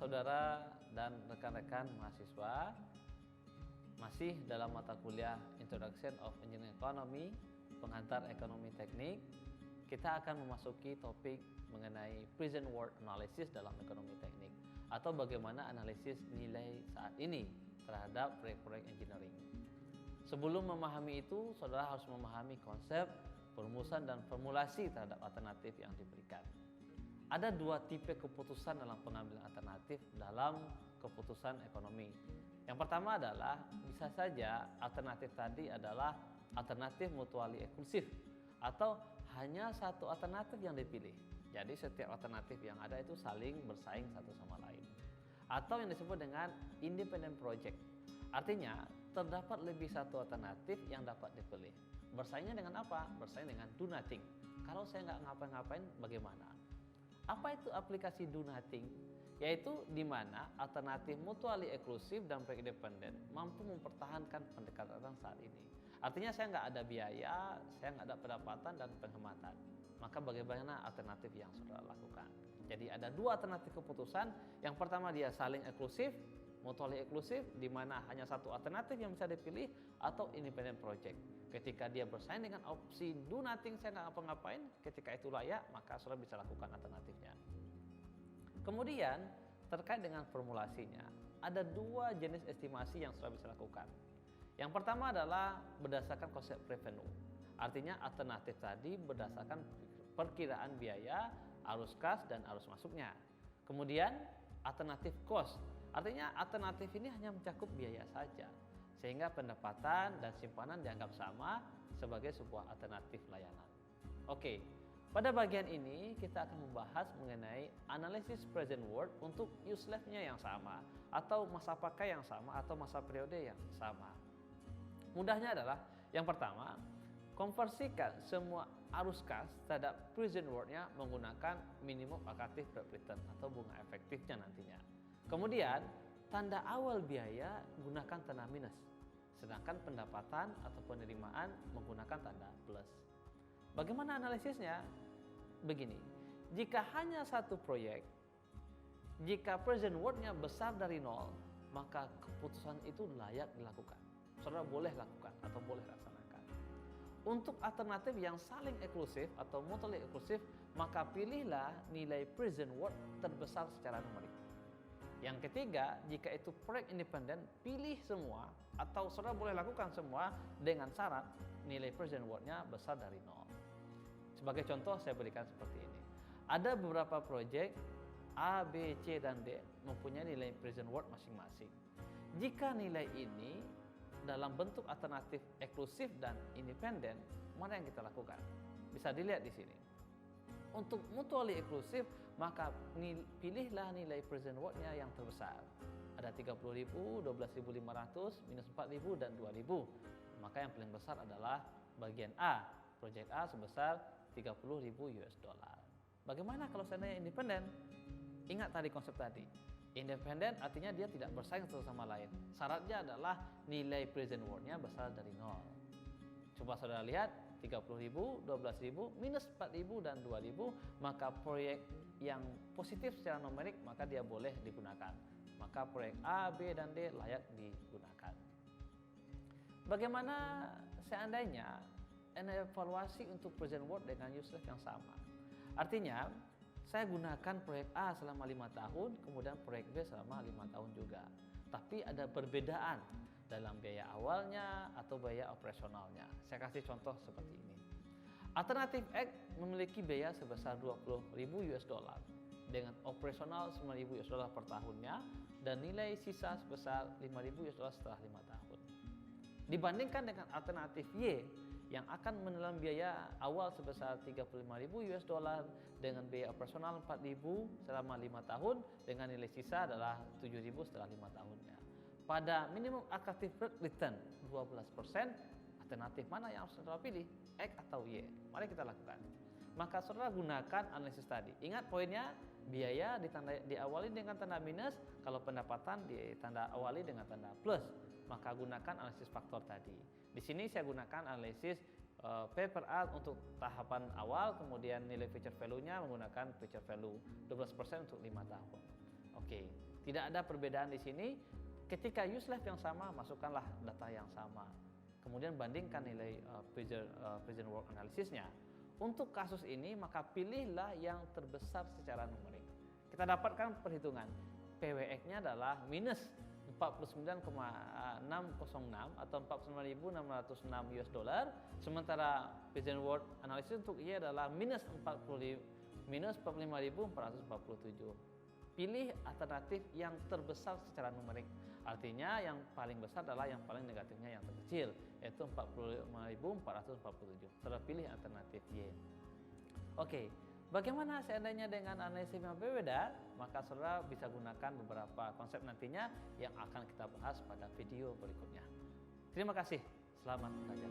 saudara dan rekan-rekan mahasiswa, masih dalam mata kuliah Introduction of Engineering Economy, pengantar ekonomi teknik, kita akan memasuki topik mengenai present world analysis dalam ekonomi teknik, atau bagaimana analisis nilai saat ini terhadap proyek-proyek engineering. Sebelum memahami itu, saudara harus memahami konsep, perumusan, dan formulasi terhadap alternatif yang diberikan. Ada dua tipe keputusan dalam pengambilan alternatif dalam keputusan ekonomi. Yang pertama adalah bisa saja alternatif tadi adalah alternatif mutually eksklusif atau hanya satu alternatif yang dipilih. Jadi setiap alternatif yang ada itu saling bersaing satu sama lain. Atau yang disebut dengan independent project. Artinya terdapat lebih satu alternatif yang dapat dipilih. Bersaingnya dengan apa? Bersaing dengan do nothing. Kalau saya nggak ngapa-ngapain bagaimana? Apa itu aplikasi do nothing? Yaitu di mana alternatif mutually eksklusif dan proyek independen mampu mempertahankan pendekatan saat ini. Artinya saya nggak ada biaya, saya nggak ada pendapatan dan penghematan. Maka bagaimana alternatif yang saudara lakukan? Jadi ada dua alternatif keputusan. Yang pertama dia saling eksklusif, mutually eksklusif, di mana hanya satu alternatif yang bisa dipilih, atau independent project. Ketika dia bersaing dengan opsi do nothing, saya nggak ngapa-ngapain, ketika itu layak, maka saudara bisa lakukan alternatifnya. Kemudian terkait dengan formulasinya, ada dua jenis estimasi yang saudara bisa lakukan. Yang pertama adalah berdasarkan konsep revenue. Artinya alternatif tadi berdasarkan perkiraan biaya, arus kas, dan arus masuknya. Kemudian alternatif cost. Artinya alternatif ini hanya mencakup biaya saja, sehingga pendapatan dan simpanan dianggap sama sebagai sebuah alternatif layanan. Oke, pada bagian ini kita akan membahas mengenai analisis present world untuk use life-nya yang sama, atau masa pakai yang sama, atau masa periode yang sama. Mudahnya adalah yang pertama, konversikan semua arus kas terhadap present world-nya menggunakan minimum aktif return atau bunga efektifnya nantinya. Kemudian tanda awal biaya gunakan tanda minus, sedangkan pendapatan atau penerimaan menggunakan tanda plus. Bagaimana analisisnya? Begini, jika hanya satu proyek, jika present world-nya besar dari nol, maka keputusan itu layak dilakukan. Saudara boleh lakukan atau boleh laksanakan. Untuk alternatif yang saling eksklusif atau mutually eksklusif, maka pilihlah nilai present world terbesar secara numerik. Yang ketiga, jika itu proyek independen, pilih semua atau saudara boleh lakukan semua dengan syarat nilai present world-nya besar dari nol. Sebagai contoh saya berikan seperti ini. Ada beberapa proyek A, B, C, dan D mempunyai nilai present world masing-masing. Jika nilai ini dalam bentuk alternatif eksklusif dan independen, mana yang kita lakukan? Bisa dilihat di sini. Untuk mutually eksklusif, maka pilihlah nilai present world-nya yang terbesar. Ada 30.000, 12.500, minus 4.000, dan 2.000. Maka yang paling besar adalah bagian A, proyek A sebesar 30.000 US dollar. Bagaimana kalau seandainya independen? Ingat tadi konsep tadi. Independen artinya dia tidak bersaing satu sama lain. Syaratnya adalah nilai present world-nya besar dari nol. Coba saudara lihat, 30.000, 12.000, minus 4.000, dan 2.000, maka proyek yang positif secara numerik maka dia boleh digunakan. Maka proyek A, B, dan D layak digunakan. Bagaimana seandainya evaluasi untuk present world dengan use life yang sama? Artinya, saya gunakan proyek A selama 5 tahun, kemudian proyek B selama 5 tahun juga. Tapi ada perbedaan dalam biaya awalnya atau biaya operasionalnya. Saya kasih contoh seperti ini. Alternatif X memiliki biaya sebesar 20.000 US dollar dengan operasional 9.000 US dollar per tahunnya dan nilai sisa sebesar 5.000 US dollar setelah 5 tahun. Dibandingkan dengan alternatif Y yang akan menelan biaya awal sebesar 35.000 US dollar dengan biaya operasional 4.000 selama 5 tahun dengan nilai sisa adalah 7.000 setelah 5 tahunnya. Pada minimum aktif return 12%, alternatif mana yang harus saudara pilih? X atau Y? Mari kita lakukan. Maka saudara gunakan analisis tadi. Ingat poinnya, biaya diawali dengan tanda minus, kalau pendapatan ditanda awali dengan tanda plus. Maka gunakan analisis faktor tadi. Di sini saya gunakan analisis P per A untuk tahapan awal, kemudian nilai future value-nya menggunakan future value 12% untuk 5 tahun. Oke, Tidak ada perbedaan di sini. Ketika use life yang sama, masukkanlah data yang sama. Kemudian bandingkan nilai present work analysisnya. Untuk kasus ini, maka pilihlah yang terbesar secara numerik. Kita dapatkan perhitungan. PWX-nya adalah minus 49,606 atau 49.606 US dollar, sementara present work analysis untuk Y adalah minus 45.447. Pilih alternatif yang terbesar secara numerik. Artinya yang paling besar adalah yang paling negatifnya yang terkecil, yaitu 45.447. Saudara pilih alternatif Y. Oke, bagaimana seandainya dengan analisis yang berbeda? Maka saudara bisa gunakan beberapa konsep nantinya yang akan kita bahas pada video berikutnya. Terima kasih, selamat belajar.